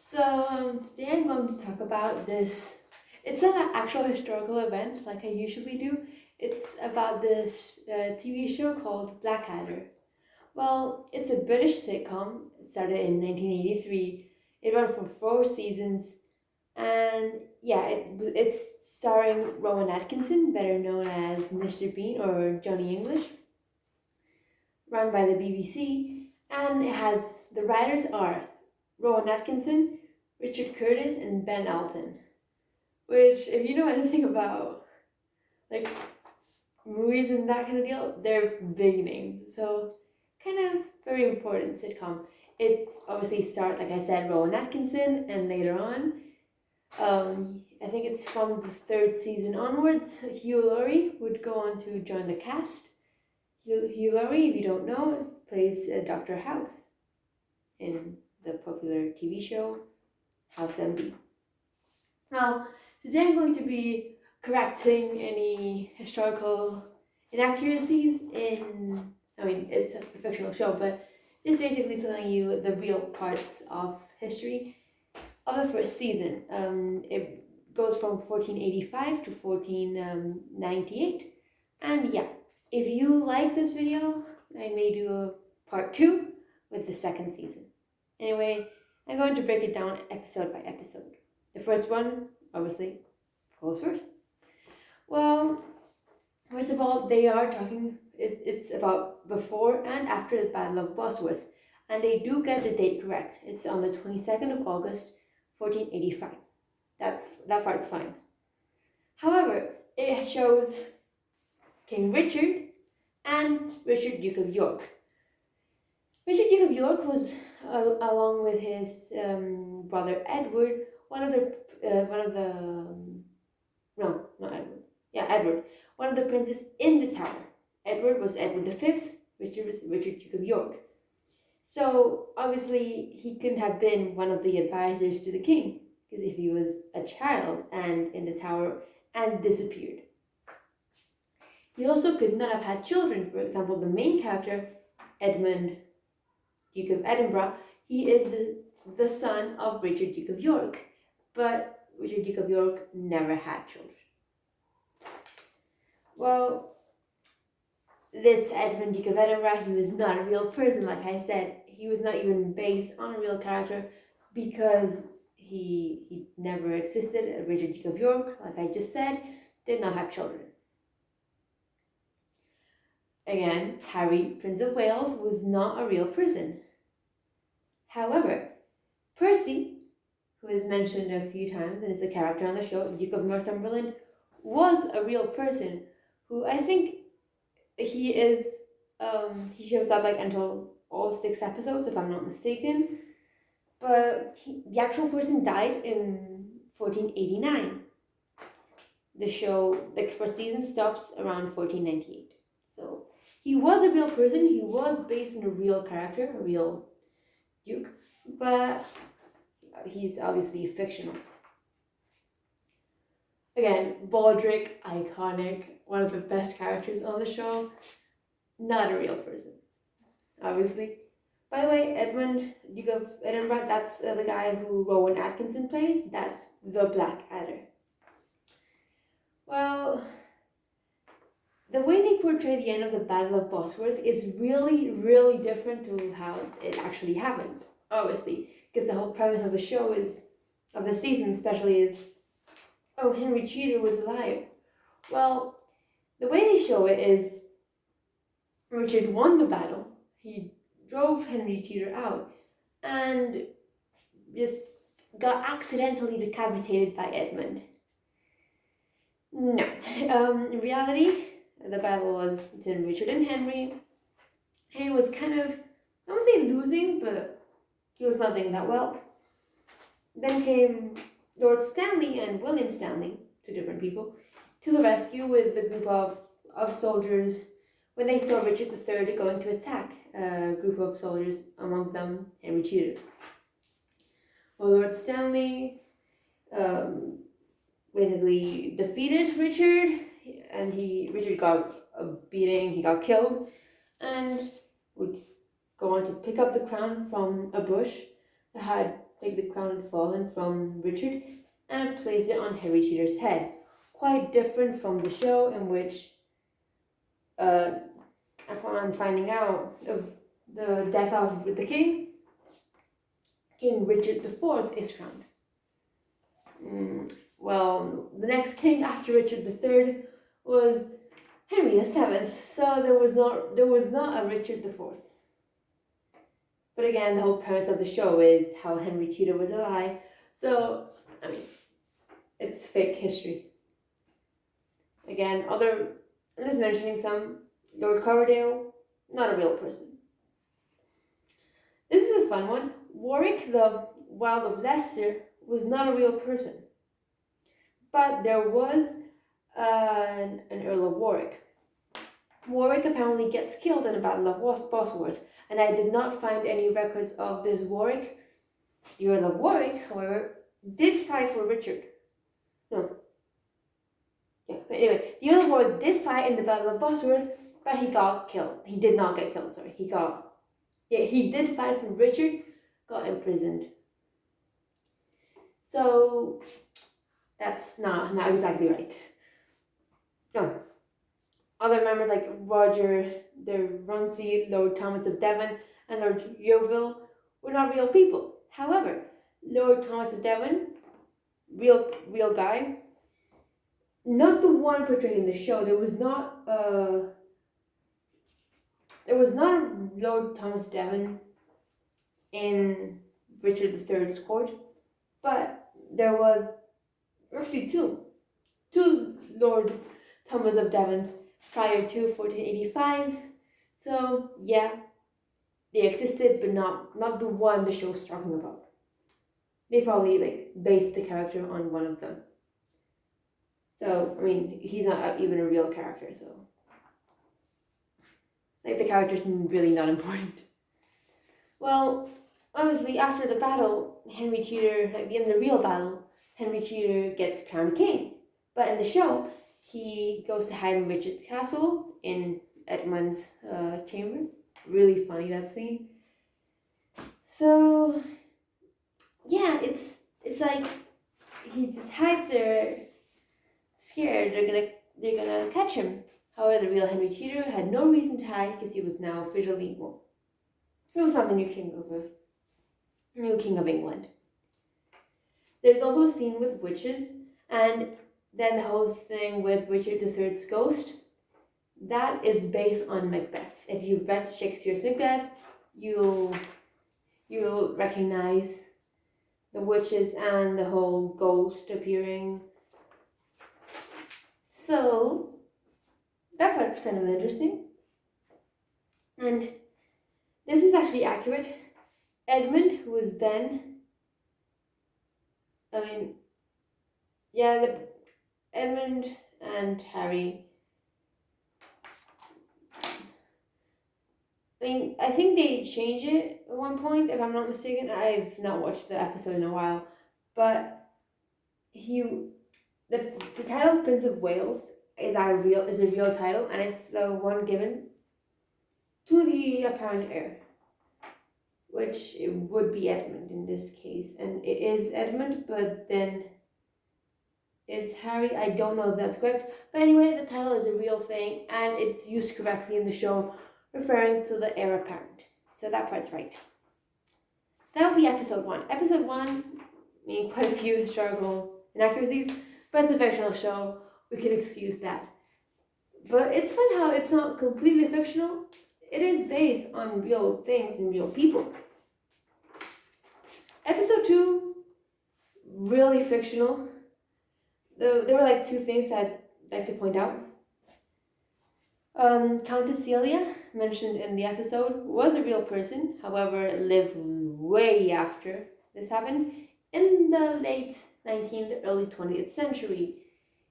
Today I'm going to talk about this. It's not an actual historical event like I usually do. It's about this TV show called Blackadder. Well, it's a British sitcom. It started in 1983. It ran for 4 seasons, and yeah, it's starring Rowan Atkinson, better known as Mr. Bean or Johnny English, run by the BBC, and it has the writers are Rowan Atkinson, Richard Curtis, and Ben Alton. Which, if you know anything about like movies and that kind of deal, they're big names. So, kind of very important sitcom. It's obviously start like I said, Rowan Atkinson, and later on, I think it's from the third season onwards, Hugh Laurie would go on to join the cast. Hugh Laurie, if you don't know, plays Dr. House in the popular TV show House MD. Now, today I'm going to be correcting any historical inaccuracies it's a fictional show, but just basically telling you the real parts of history of the first season. It goes from 1485 to 1498. And yeah, if you like this video, I may do a part 2 with the second season. Anyway, I'm going to break it down episode by episode. The first one, obviously, goes first. Well, first of all, they are talking, it's about before and after the Battle of Bosworth. And they do get the date correct. It's on the 22nd of August, 1485. That part's fine. However, it shows King Richard and Richard Duke of York. Richard Duke of York was, along with his brother Edward, Edward, one of the princes in the tower. Edward was Edward V, Richard was Richard Duke of York. So obviously he couldn't have been one of the advisors to the king, because if he was a child and in the tower and disappeared. He also could not have had children. For example, the main character, Edmund, Duke of Edinburgh, he is the son of Richard, Duke of York, but Richard, Duke of York never had children. Well, this Edmund, Duke of Edinburgh, he was not a real person, like I said. He was not even based on a real character because he never existed. Richard, Duke of York, like I just said, did not have children. Again, Harry, Prince of Wales, was not a real person. However, Percy, who is mentioned a few times and is a character on the show, Duke of Northumberland, was a real person who I think he shows up like until all 6 episodes, if I'm not mistaken. But the actual person died in 1489. The show, like, first season stops around 1498. So he was a real person. He was based on a real character, a real duke, but he's obviously fictional. Again, Baldric, iconic, one of the best characters on the show, not a real person, obviously. By the way, Edmund, Duke of Edinburgh, that's the guy who Rowan Atkinson plays. That's the Blackadder. Well, the way they portray the end of the Battle of Bosworth is really, really different to how it actually happened, obviously, because the whole premise of the show of the season especially, is, oh, Henry Cheater was a liar. Well, the way they show it is Richard won the battle. He drove Henry Cheater out and just got accidentally decapitated by Edmund. No. In reality, the battle was between Richard and Henry. Henry was kind of, I won't say losing, but he was not doing that well. Then came Lord Stanley and William Stanley, 2 different people, to the rescue with a group of soldiers when they saw Richard III going to attack a group of soldiers, among them Henry Cheater. Well, Lord Stanley basically defeated Richard, and Richard got a beating, he got killed, and would go on to pick up the crown from a bush that had like the crown had fallen from Richard and placed it on Henry Cheater's head. Quite different from the show, in which, upon finding out of the death of the king, King Richard IV is crowned. Well, the next king after Richard III was Henry VII, so there was not a Richard IV. But again, the whole premise of the show is how Henry Tudor was a lie. So, I mean, it's fake history. Again, I'm just mentioning some. Lord Coverdale, not a real person. This is a fun one. Warwick the Wild of Leicester was not a real person. But there was an Earl of Warwick. Warwick apparently gets killed in a battle of Bosworth, and I did not find any records of this Warwick. The Earl of Warwick, however, did fight for Richard. No. Yeah, but anyway, the Earl of Warwick did fight in the Battle of Bosworth, but he got killed. He did not get killed, sorry. He did fight for Richard, got imprisoned. So, that's not exactly right. No. Other members like Roger de Runcie, Lord Thomas of Devon, and Lord Yeovil were not real people. However, Lord Thomas of Devon, real guy, not the one portrayed in the show. There was not a Lord Thomas Devon in Richard III's court, but there was actually two Lord Thomas of Devons prior to 1485. So yeah, they existed, but not the one the show's talking about. They probably based the character on one of them. So I mean, he's not even a real character. So the character's really not important. Well, obviously after the battle, Henry Tudor, in the real battle, Henry Tudor gets crowned king. But in the show, he goes to hide in Richard's castle in Edmund's chambers. Really funny, that scene. So yeah, it's like he just hides there, scared they're gonna catch him. However, the real Henry Tudor had no reason to hide because he was now officially he was not the new king of England. There's also a scene with witches, and then the whole thing with Richard III's ghost. That is based on Macbeth. If you've read Shakespeare's Macbeth, you'll recognize the witches and the whole ghost appearing. So that part's kind of interesting. And this is actually accurate. Edmund, who was then, Edmund and Harry, I think they changed it at one point, if I'm not mistaken. I've not watched the episode in a while, but the title of Prince of Wales is a real title, and it's the one given to the apparent heir, which it would be Edmund in this case, and it is Edmund, but then it's Harry. I don't know if that's correct, but anyway, the title is a real thing, and it's used correctly in the show, referring to the heir apparent. So that part's right. That would be episode 1. Episode 1, quite a few historical inaccuracies, but it's a fictional show. We can excuse that. But it's fun how it's not completely fictional. It is based on real things and real people. Episode 2, really fictional. There were 2 things I'd like to point out. Countess Celia, mentioned in the episode, was a real person, however, lived way after this happened, in the late 19th, early 20th century.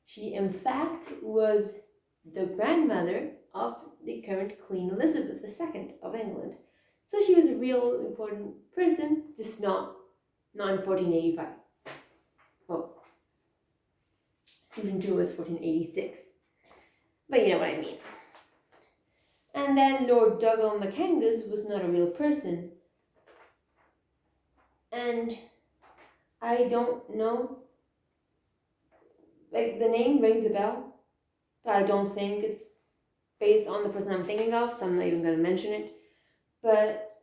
She, in fact, was the grandmother of the current Queen Elizabeth II of England. So she was a real important person, just not in 1485. Well, season 2 was 1486. But you know what I mean. And then Lord Dougal MacAngus was not a real person. And I don't know. Like, the name rings a bell, but I don't think it's based on the person I'm thinking of, so I'm not even going to mention it. But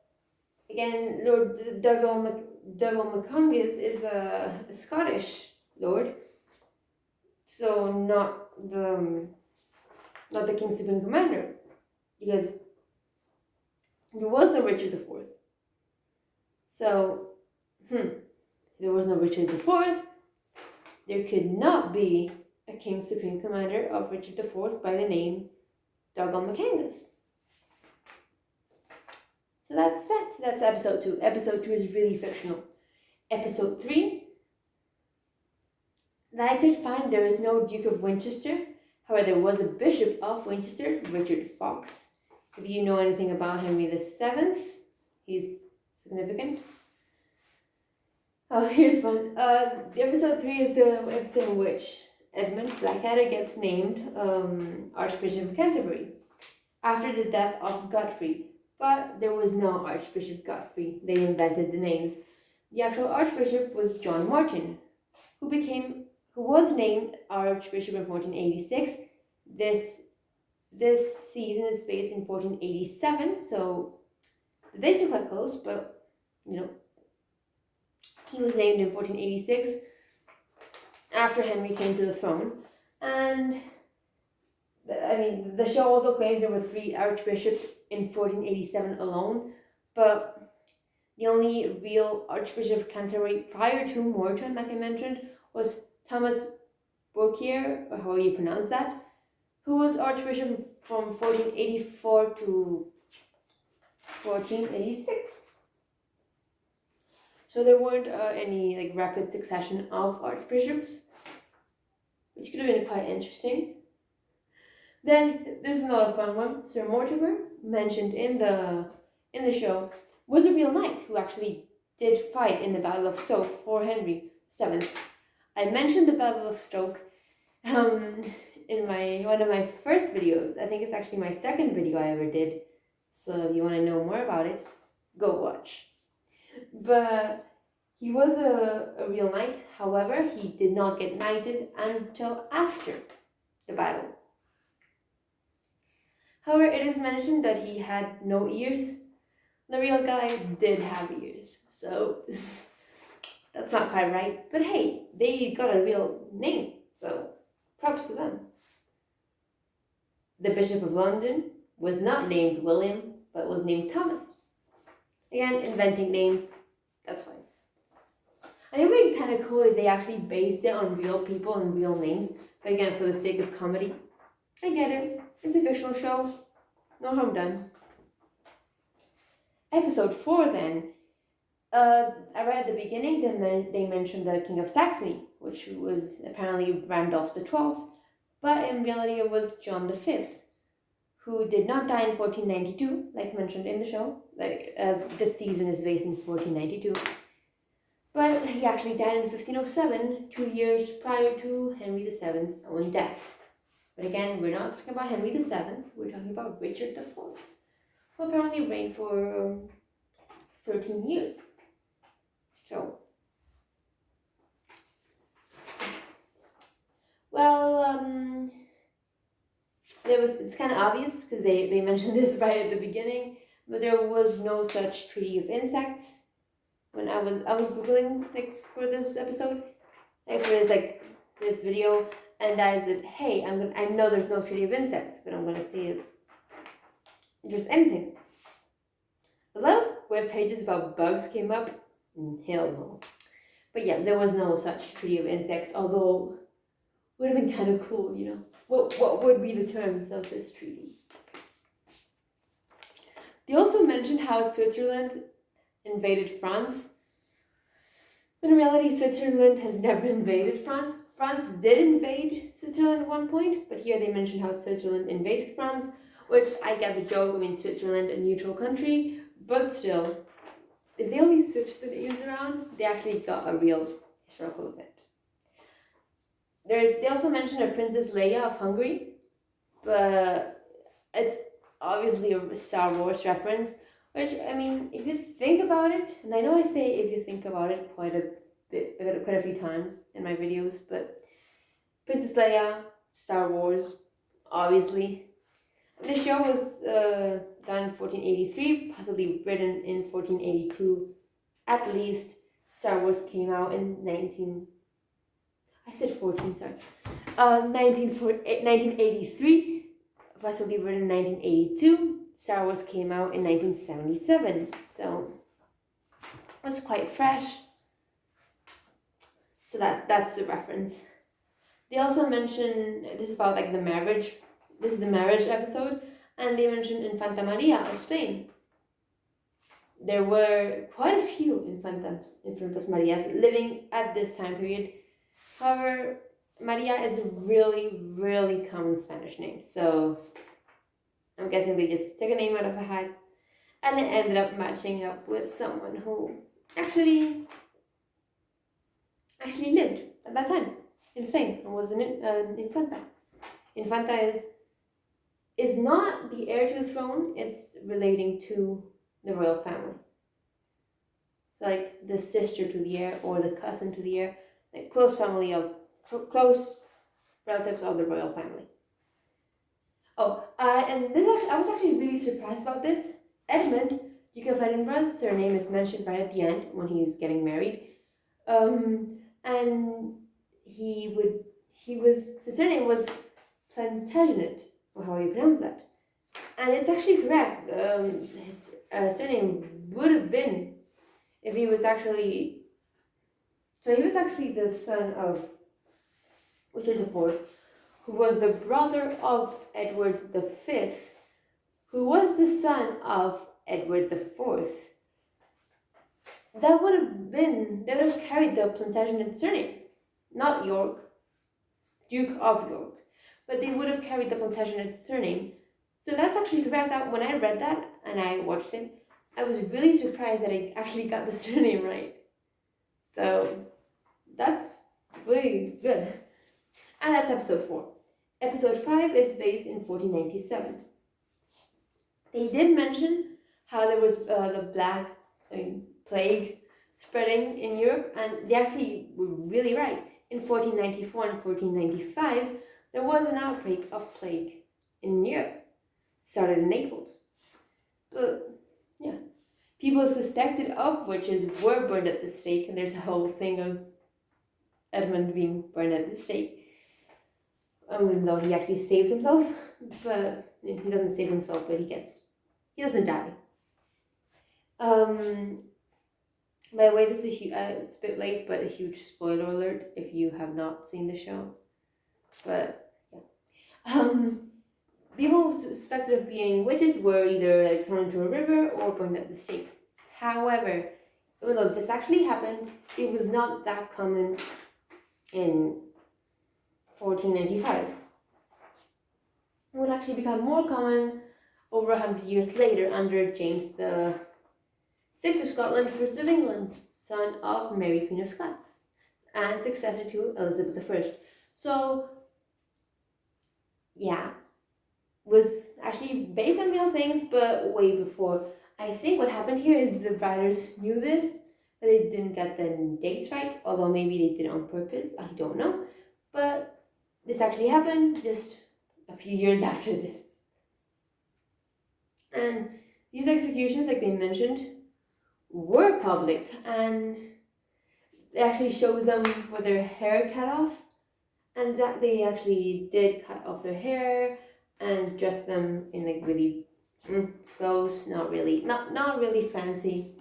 again, Lord Dougal McCongus is a Scottish lord, so not the King Supreme Commander, because there was no Richard the Fourth. So, there was no Richard the Fourth. There could not be a King Supreme Commander of Richard the Fourth by the name Dougal McCangus. So that's that. That's episode 2. Episode 2 is really fictional. Episode 3, that I could find, there is no Duke of Winchester. However, there was a Bishop of Winchester, Richard Fox. If you know anything about Henry VII, he's significant. Oh, here's one. Episode 3 is the episode in which Edmund Blackadder gets named Archbishop of Canterbury after the death of Godfrey. But there was no Archbishop Godfrey. They invented the names. The actual Archbishop was John Martin, who was named Archbishop in 1486. This season is based in 1487, so the dates are quite close, but he was named in 1486 after Henry came to the throne. And the show also claims there were 3 archbishops in 1487 alone, but the only real Archbishop of Canterbury prior to Morton, like I mentioned, was Thomas Bourchier, or how you pronounce that, who was Archbishop from 1484 to 1486. So there weren't any rapid succession of archbishops, which could have been quite interesting. Then this is another fun one. Sir Mortimer, mentioned in the show, was a real knight who actually did fight in the Battle of Stoke for Henry VII. I mentioned the Battle of Stoke in one of my first videos. I think it's actually my second video I ever did. So if you want to know more about it, go watch. But he was a real knight. However, he did not get knighted until after the battle. However, it is mentioned that he had no ears. The real guy did have ears, so that's not quite right. But hey, they got a real name, so props to them. The Bishop of London was not named William, but was named Thomas. Again, inventing names, that's fine. I think it would be kind of cool if they actually based it on real people and real names, but again, for the sake of comedy, I get it. It's a fictional show. No harm done. Episode 4 then. I read at the beginning they mentioned the King of Saxony, which was apparently Randolph the 12th, but in reality it was John the 5th, who did not die in 1492, like mentioned in the show. This season is based in 1492. But he actually died in 1507, 2 years prior to Henry VII's own death. But again, we're not talking about Henry VII, we're talking about Richard IV, who apparently reigned for 13 years. So, well, it's kind of obvious because they mentioned this right at the beginning, but there was no such treaty of insects. When I was googling for this episode, for this video, and I said, hey, I know there's no treaty of insects, but I'm gonna see if there's anything. A lot of web pages about bugs came up. Hell no. But yeah, there was no such treaty of insects, although it would have been kind of cool, What would be the terms of this treaty? They also mentioned how Switzerland invaded France. But in reality, Switzerland has never invaded France. France did invade Switzerland at one point, but here they mentioned how Switzerland invaded France, which I get the joke. I mean, Switzerland, a neutral country, but still, if they only switched the names around, they actually got a real historical event. They also mentioned a Princess Leia of Hungary, but it's obviously a Star Wars reference, which, I mean, if you think about it, and I know I say if you think about it quite a quite a few times in my videos, but Princess Leia, Star Wars, obviously. The show was done in 1483, possibly written in 1482. At least Star Wars came out in 1983, possibly written in 1982. Star Wars came out in 1977, so it was quite fresh. So that's the reference. They also mention this is about like the marriage. This is the marriage episode, and they mentioned Infanta Maria of Spain. There were quite a few Infantas Marias living at this time period. However, Maria is a really, really common Spanish name, so I'm guessing they just took a name out of a hat, and it ended up matching up with someone who actually lived at that time in Spain and was an Infanta. Infanta is not the heir to the throne, it's relating to the royal family. Like the sister to the heir or the cousin to the heir, like close relatives of the royal family. Oh, and this actually, I was actually really surprised about this. Edmund, Duke of Edinburgh's surname is mentioned right at the end when he's getting married. And his surname was Plantagenet, or how you pronounce that. And it's actually correct. His surname would have been if he was actually. So he was actually the son of Richard IV, who was the brother of Edward V, who was the son of Edward IV. They would have carried the Plantagenet surname, not York, Duke of York, but they would have carried the Plantagenet surname. So that's actually correct. When I read that and I watched it, I was really surprised that I actually got the surname right. So that's really good. And that's episode 4. Episode 5 is based in 1497. They did mention how there was the Black Plague spreading in Europe, and they actually were really right. In 1494 and 1495, there was an outbreak of plague in Europe. It started in Naples. But, yeah. People suspected of witches were burned at the stake, and there's a whole thing of Edmund being burned at the stake. Even though he actually saves himself, but he doesn't save himself, but he doesn't die. By the way, this is it's a bit late, but a huge spoiler alert if you have not seen the show. But yeah, people suspected of being witches were either like thrown into a river or burned at the stake. However, even though this actually happened, it was not that common in 1495. It would actually become more common over 100 years later under James the Sixth of Scotland, First of England, son of Mary Queen of Scots, and successor to Elizabeth I. So, yeah, was actually based on real things, but way before. I think what happened here is the writers knew this, but they didn't get the dates right, although maybe they did it on purpose, I don't know. But this actually happened just a few years after this. And these executions, like they mentioned, were public, and it actually shows them with their hair cut off, and that they actually did cut off their hair and dress them in like really clothes, not really fancy,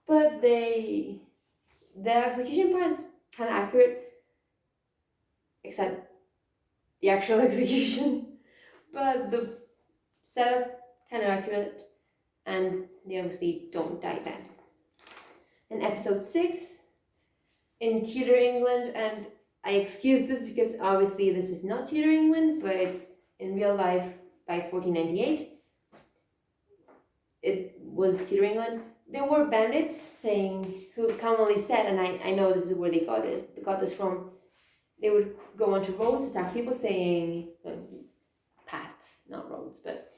but the execution part is kind of accurate, except the actual execution, but the setup kind of accurate, and they obviously don't die then. In episode 6, in Tudor England, and I excuse this because obviously this is not Tudor England, but it's in real life by 1498. It was Tudor England. There were bandits who commonly said, and I know this is where they got this from, they would go onto roads, attack people, saying, paths, not roads, but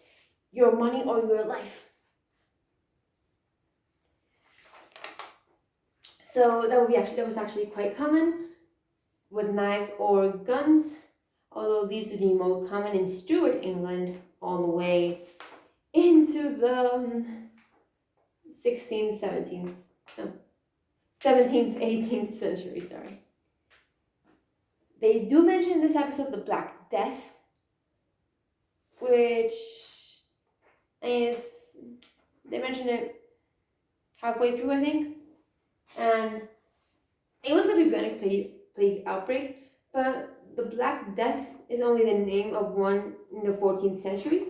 your money or your life. So that was actually quite common with knives or guns, although these would be more common in Stuart England all the way into the 16th, 17th, no, 17th, 18th century, sorry. They do mention in this episode the Black Death, which it's, they mention it halfway through, I think, and it was a bubonic plague outbreak, but the Black Death is only the name of one in the 14th century.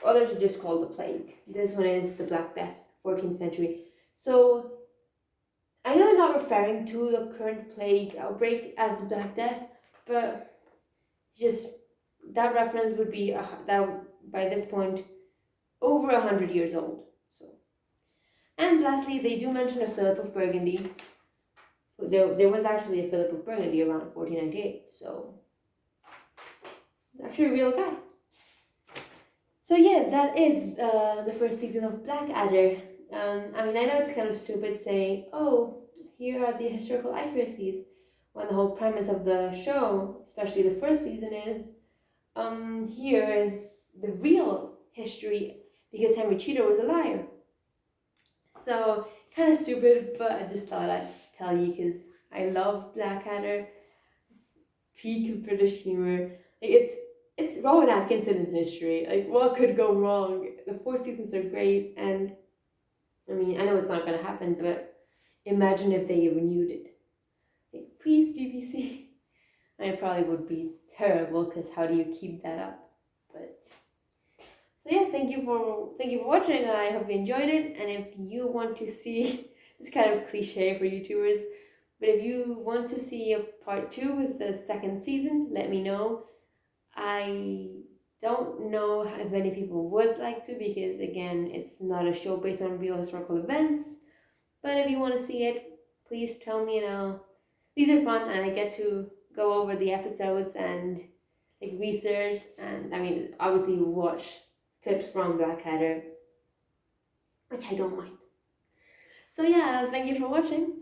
Others are just called the plague. This one is the Black Death, 14th century. So I know they're not referring to the current plague outbreak as the Black Death, but just that reference would be that by this point over 100 years old. So, and lastly, they do mention a Philip of Burgundy. There was actually a Philip of Burgundy around 1498, so actually a real guy. So yeah, that is the first season of Blackadder. I mean, I know it's kind of stupid saying, oh, here are the historical accuracies, when the whole premise of the show, especially the first season, is here is the real history, because Henry Cheater was a liar. So, kind of stupid, but I just thought I'd tell you because I love Blackadder. It's peak British humor. Like, it's Rowan Atkinson in history. Like, what could go wrong? The 4 seasons are great, and I mean, I know it's not going to happen, but imagine if they renewed it. Like, please, BBC. And it probably would be terrible, because how do you keep that up? But so yeah, thank you for watching. I hope you enjoyed it. And if you want to see, it's kind of cliche for YouTubers, but if you want to see a part 2 with the second season, let me know. I don't know if many people would like to, because again, it's not a show based on real historical events. But if you want to see it, please tell me, and these are fun, and I get to go over the episodes and like research, and I mean, obviously watch clips from Blackadder, which I don't mind. So yeah, thank you for watching.